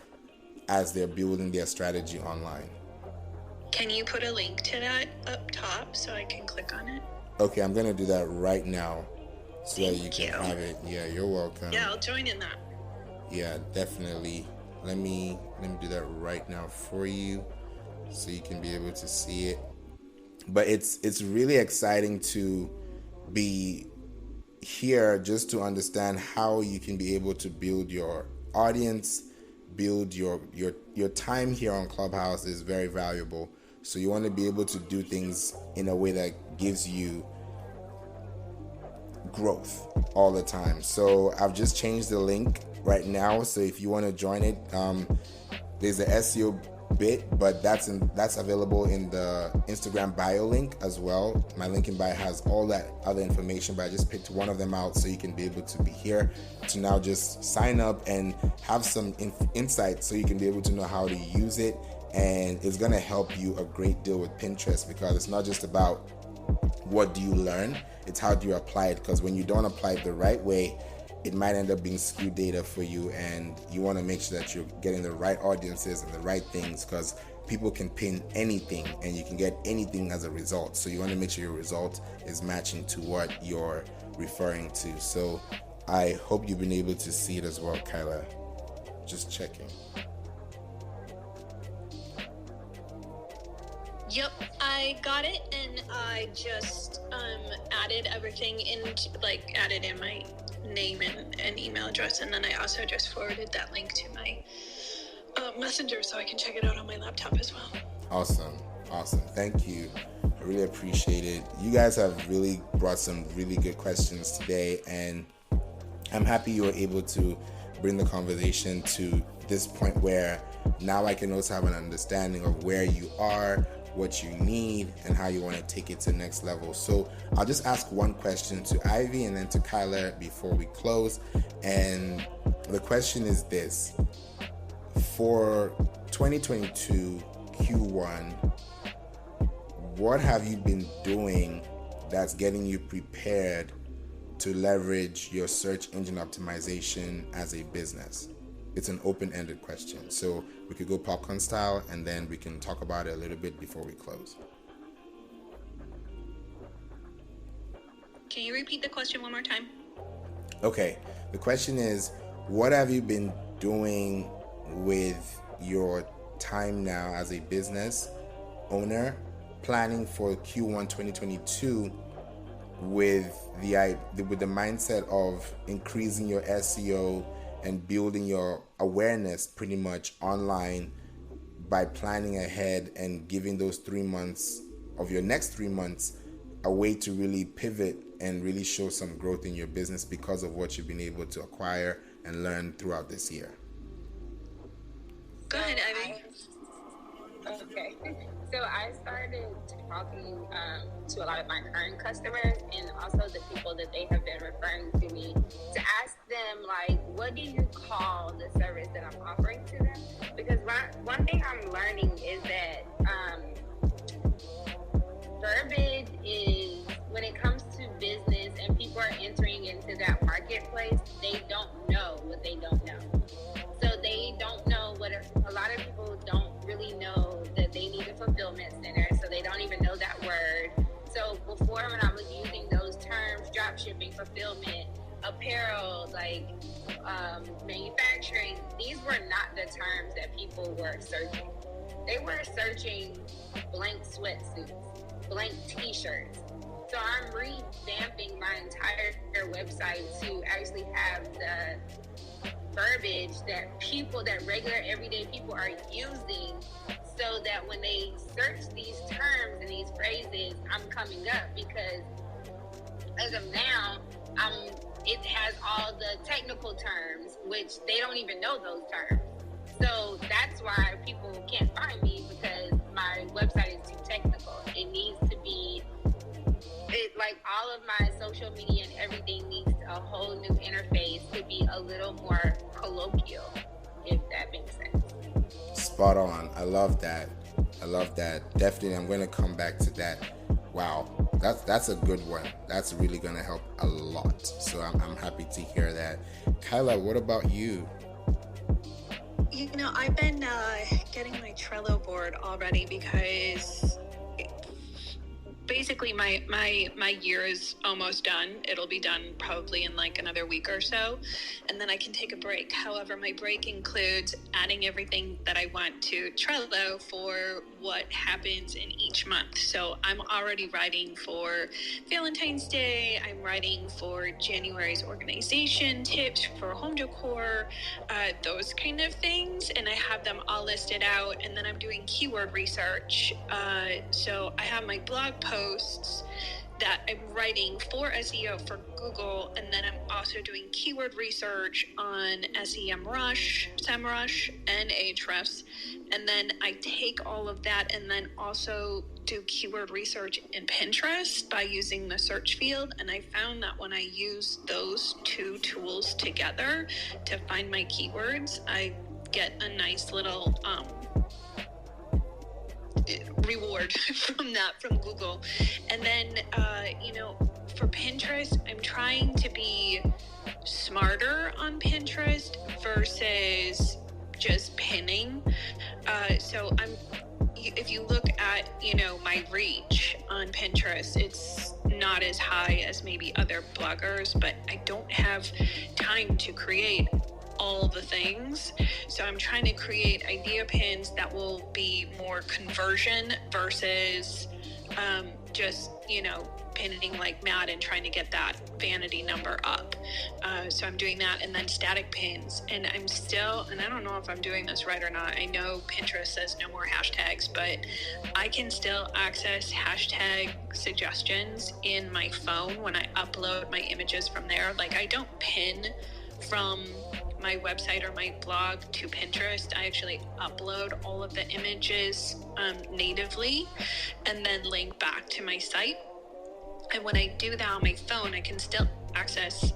S1: as they're building their strategy online.
S4: Can you put a link to that up top so I can click on it?
S1: Okay, I'm going to do that right now so that you can
S4: Thank you.
S1: have it. Yeah, you're welcome.
S4: Yeah, I'll join in that.
S1: Yeah, definitely. Let me do that right now for you so you can be able to see it. But it's really exciting to be here just to understand how you can be able to build your audience, build your time here on Clubhouse is very valuable. So you want to be able to do things in a way that gives you growth all the time. So I've just changed the link right now. So if you want to join it, there's the SEO bit, but that's available in the Instagram bio link as well. My link in bio has all that other information, but I just picked one of them out so you can be able to be here to now just sign up and have some insight so you can be able to know how to use it. And it's going to help you a great deal with Pinterest, because it's not just about what do you learn, it's how do you apply it, because when you don't apply it the right way, it might end up being skewed data for you, and you want to make sure that you're getting the right audiences and the right things, because people can pin anything and you can get anything as a result. So you want to make sure your result is matching to what you're referring to. So I hope you've been able to see it as well, Kyla. Just checking.
S4: Yep, I got it, and I just added everything added in my name and email address, and then I also just forwarded that link to my messenger so I can check it out on my laptop as well.
S1: Awesome. Thank you. I really appreciate it. You guys have really brought some really good questions today, and I'm happy you were able to bring the conversation to this point where now I can also have an understanding of where you are, what you need, and how you want to take it to the next level. So I'll just ask one question to Ivy and then to Kyla before we close. And the question is this: for 2022 Q1, what have you been doing that's getting you prepared to leverage your search engine optimization as a business? It's an open-ended question, so we could go popcorn style and then we can talk about it a little bit before we close.
S4: Can you repeat the question one more time?
S1: Okay, the question is, what have you been doing with your time now as a business owner, planning for Q1 2022 with the mindset of increasing your SEO and building your awareness pretty much online by planning ahead and giving those 3 months of your next 3 months a way to really pivot and really show some growth in your business because of what you've been able to acquire and learn throughout this year?
S4: Go ahead, Ivy.
S2: Okay. So I started talking to a lot of my current customers and also the people that they have been referring to me to ask them, like, what do you call the service that I'm offering to them? Because one thing I'm learning is that verbiage is, when it comes to business and people are entering into that marketplace, they don't know what they don't know. So they don't know what a lot of people don't really know that they need a fulfillment center, so they don't even know that word. So before, when I was using those terms, drop shipping, fulfillment, apparel, like manufacturing, these were not the terms that people were searching. They were searching blank sweatsuits, blank t-shirts. So I'm revamping my entire website to actually have the verbiage that regular everyday people are using, so that when they search these terms and these phrases, I'm coming up, because as of now, it has all the technical terms, which they don't even know those terms. So that's why people can't find me, because my website is too technical. It needs to be, like all of my social media and everything needs a whole new interface to be a little more colloquial, if that makes sense.
S1: Spot on. I love that. Definitely, I'm going to come back to that. Wow, that's a good one. That's really going to help a lot. So I'm happy to hear that. Kyla, what about you?
S4: You know, I've been getting my Trello board already, because basically my year is almost done. It'll be done probably in like another week or so, and then I can take a break. However, my break includes adding everything that I want to Trello for what happens in each month. So I'm already writing for Valentine's Day. I'm writing for January's organization tips for home decor, those kind of things, and I have them all listed out. And then I'm doing keyword research. So I have my blog posts that I'm writing for SEO for Google, and then I'm also doing keyword research on SEMrush, SEMrush, and Ahrefs. And then I take all of that and then also do keyword research in Pinterest by using the search field. And I found that when I use those two tools together to find my keywords, I get a nice little reward from Google. And then for Pinterest, I'm trying to be smarter on Pinterest versus just pinning. So if you look at my reach on Pinterest, it's not as high as maybe other bloggers, but I don't have time to create all the things. So I'm trying to create idea pins that will be more conversion versus just pinning like mad and trying to get that vanity number up. So I'm doing that, and then static pins. And I don't know if I'm doing this right or not. I know Pinterest says no more hashtags, but I can still access hashtag suggestions in my phone when I upload my images from there. Like, I don't pin from my website or my blog to Pinterest, I actually upload all of the images natively and then link back to my site. And when I do that on my phone, I can still access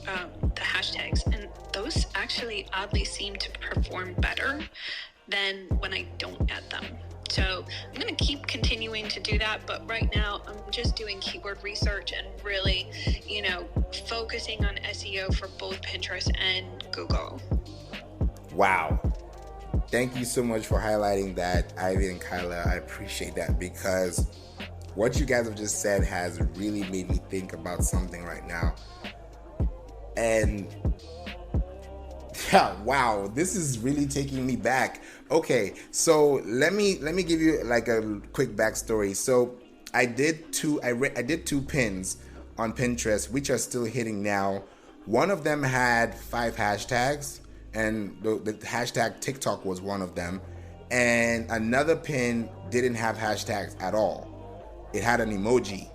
S4: the hashtags, and those actually oddly seem to perform better than when I don't add them. So I'm going to keep continuing to do that, but right now I'm just doing keyword research and really, focusing on SEO for both Pinterest and Google.
S1: Wow. Thank you so much for highlighting that, Ivy and Kyla. I appreciate that, because what you guys have just said has really made me think about something right now. And yeah, wow, this is really taking me back. Okay, so let me give you like a quick backstory. So I did two pins on Pinterest, which are still hitting now. One of them had 5 hashtags, and the hashtag TikTok was one of them. And another pin didn't have hashtags at all. It had an emoji.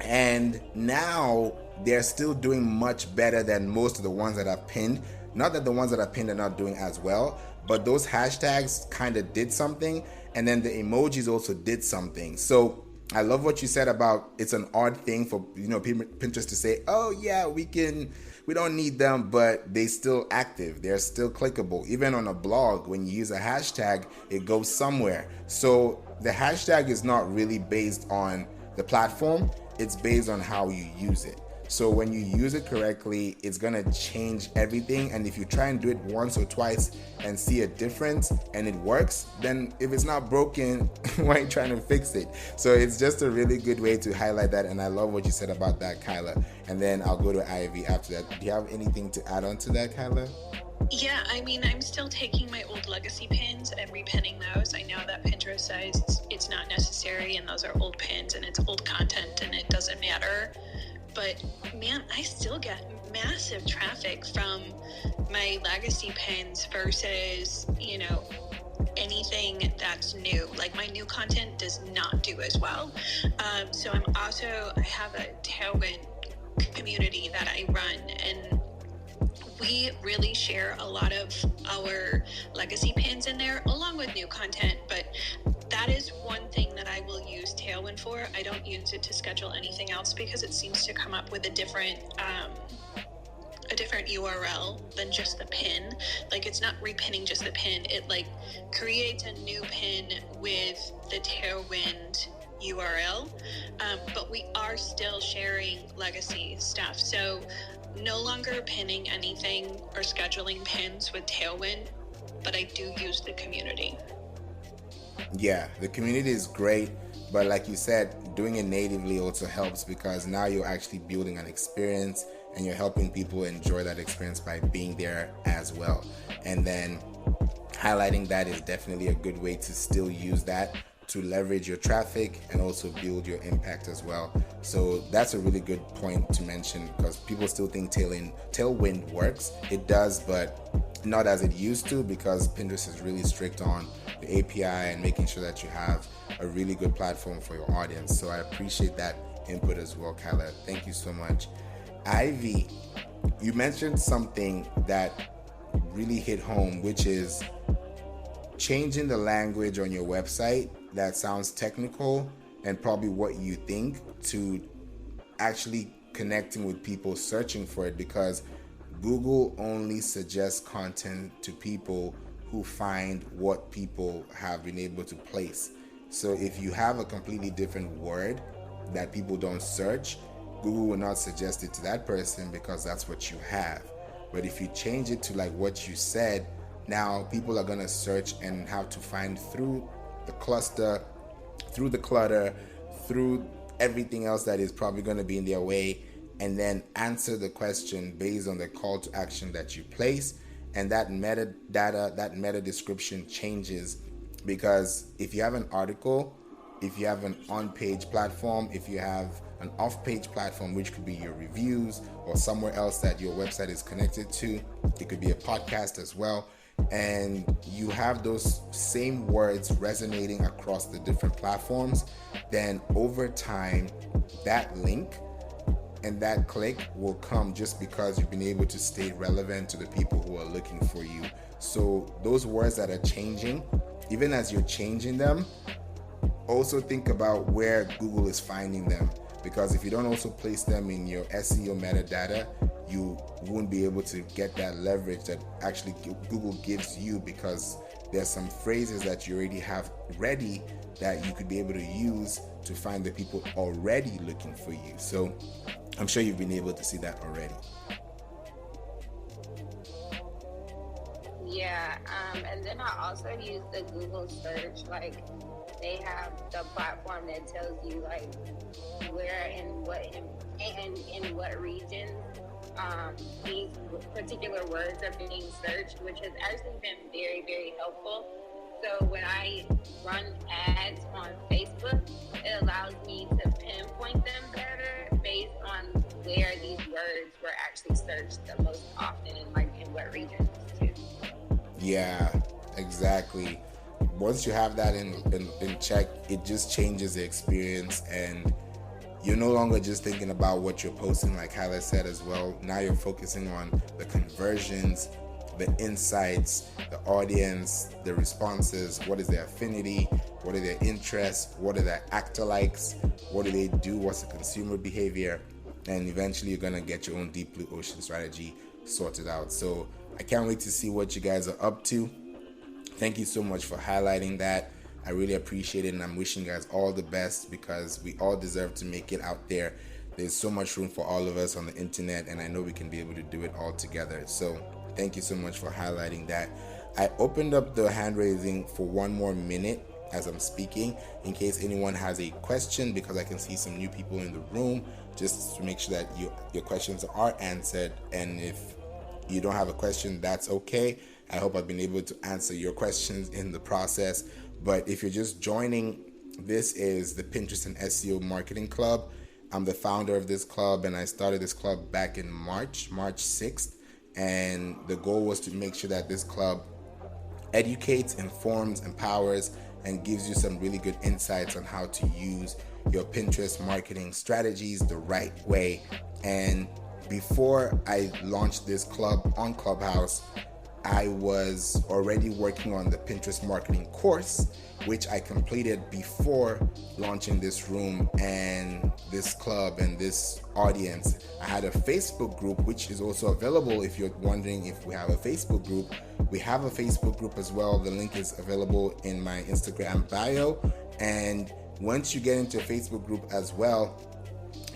S1: And now they're still doing much better than most of the ones that I've pinned. Not that the ones that I've pinned are not doing as well, but those hashtags kind of did something, and then the emojis also did something. So I love what you said about it's an odd thing for Pinterest to say, oh yeah, we don't need them, but they still active. They're still clickable. Even on a blog, when you use a hashtag, it goes somewhere. So the hashtag is not really based on the platform. It's based on how you use it. So when you use it correctly, it's going to change everything. And if you try and do it once or twice and see a difference and it works, then if it's not broken, why are you trying to fix it? So it's just a really good way to highlight that. And I love what you said about that, Kyla. And then I'll go to Ivy after that. Do you have anything to add on to that, Kyla?
S4: Yeah, I mean, I'm still taking my old legacy pins and repinning those. I know that Pinterest says it's not necessary and those are old pins and it's old content and it doesn't matter. But man, I still get massive traffic from my legacy pins versus, anything that's new. Like my new content does not do as well. So I have a Tailwind community that I run, and we really share a lot of our legacy pins in there along with new content, but that is one thing that I will use Tailwind for. I don't use it to schedule anything else because it seems to come up with a different URL than just the pin. Like it's not repinning just the pin. It like creates a new pin with the Tailwind URL, but we are still sharing legacy stuff. So no longer pinning anything or scheduling pins with Tailwind, but I do use the community.
S1: Yeah, the community is great, but like you said, doing it natively also helps because now you're actually building an experience and you're helping people enjoy that experience by being there as well. And then highlighting that is definitely a good way to still use that to leverage your traffic and also build your impact as well. So that's a really good point to mention because people still think Tailwind works. It does, but not as it used to because Pinterest is really strict on the API and making sure that you have a really good platform for your audience. So I appreciate that input as well, Kyla. Thank you so much. Ivy, you mentioned something that really hit home, which is changing the language on your website that sounds technical and probably what you think to actually connecting with people searching for it, because Google only suggests content to people who find what people have been able to place. So if you have a completely different word that people don't search, Google will not suggest it to that person because that's what you have. But if you change it to like what you said, now people are going to search and have to find through the cluster, through the clutter, through everything else that is probably going to be in their way, and then answer the question based on the call to action that you place. And that metadata, that meta description changes, because if you have an article, if you have an on-page platform, if you have an off-page platform, which could be your reviews or somewhere else that your website is connected to, it could be a podcast as well, and you have those same words resonating across the different platforms, then over time, that link and that click will come just because you've been able to stay relevant to the people who are looking for you. So those words that are changing, even as you're changing them, also think about where Google is finding them, because if you don't also place them in your SEO metadata, you won't be able to get that leverage that actually Google gives you, because there's some phrases that you already have ready that you could be able to use to find the people already looking for you. So I'm sure you've been able to see that already.
S2: Yeah, and then I also use the Google search. Like, they have the platform that tells you like where and in what regions these particular words are being searched, which has actually been very, very helpful. So when I run ads on Facebook, it allows me to pinpoint them better based on where these words were actually searched the most often and like in what regions too.
S1: Yeah, exactly. Once you have that in check, it just changes the experience, and you're no longer just thinking about what you're posting, like Hala said as well. Now you're focusing on the conversions, the insights, the audience, the responses, what is their affinity, what are their interests, what are their actor likes, what do they do, what's the consumer behavior, and eventually you're gonna get your own deep blue ocean strategy sorted out. So I can't wait to see what you guys are up to. Thank you so much for highlighting that. I really appreciate it, and I'm wishing you guys all the best, because we all deserve to make it out there. There's so much room for all of us on the internet, and I know we can be able to do it all together. So thank you so much for highlighting that. I opened up the hand raising for 1 more minute as I'm speaking, in case anyone has a question, because I can see some new people in the room, just to make sure that your questions are answered. And if you don't have a question, that's okay. I hope I've been able to answer your questions in the process. But if you're just joining, this is the Pinterest and SEO Marketing Club. I'm the founder of this club, and I started this club back in March 6th. And the goal was to make sure that this club educates, informs, empowers, and gives you some really good insights on how to use your Pinterest marketing strategies the right way. And before I launched this club on Clubhouse, I was already working on the Pinterest marketing course, which I completed before launching this room and this club and this audience. I had a Facebook group, which is also available. If you're wondering if we have a Facebook group, we have a Facebook group as well. The link is available in my Instagram bio. And once you get into a Facebook group as well,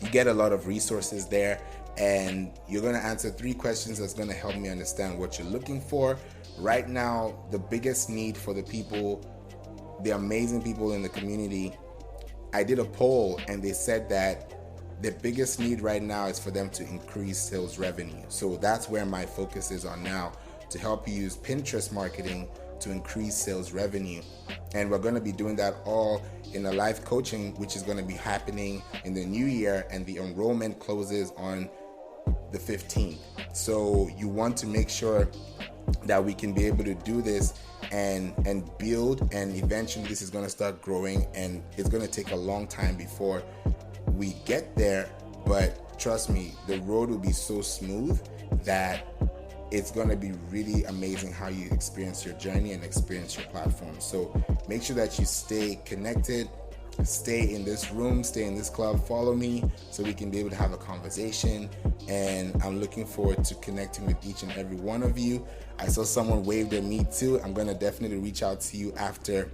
S1: you get a lot of resources there, and you're going to answer 3 questions that's going to help me understand what you're looking for. Right now, the biggest need for the people, the amazing people in the community, I did a poll and they said that the biggest need right now is for them to increase sales revenue. So that's where my focus is on now, to help you use Pinterest marketing to increase sales revenue. And we're going to be doing that all in a live coaching, which is going to be happening in the new year, and the enrollment closes on the 15th. So you want to make sure that we can be able to do this and build, and eventually this is going to start growing, and it's going to take a long time before we get there. But trust me, the road will be so smooth that it's going to be really amazing how you experience your journey and experience your platform. So make sure that you stay connected, stay in this room, stay in this club, follow me so we can be able to have a conversation. And I'm looking forward to connecting with each and every one of you. I saw someone waved at me too. I'm going to definitely reach out to you after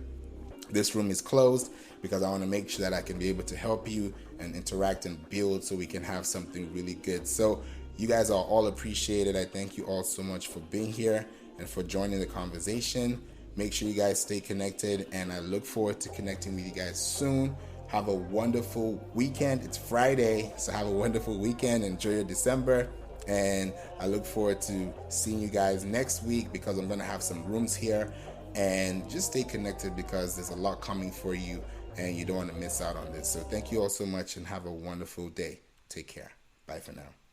S1: this room is closed, because I want to make sure that I can be able to help you and interact and build so we can have something really good. So you guys are all appreciated. I thank you all so much for being here and for joining the conversation. Make sure you guys stay connected, and I look forward to connecting with you guys soon. Have a wonderful weekend. It's Friday, so have a wonderful weekend. Enjoy your December, and I look forward to seeing you guys next week, because I'm going to have some rooms here. And just stay connected, because there's a lot coming for you and you don't want to miss out on this. So thank you all so much, and have a wonderful day. Take care. Bye for now.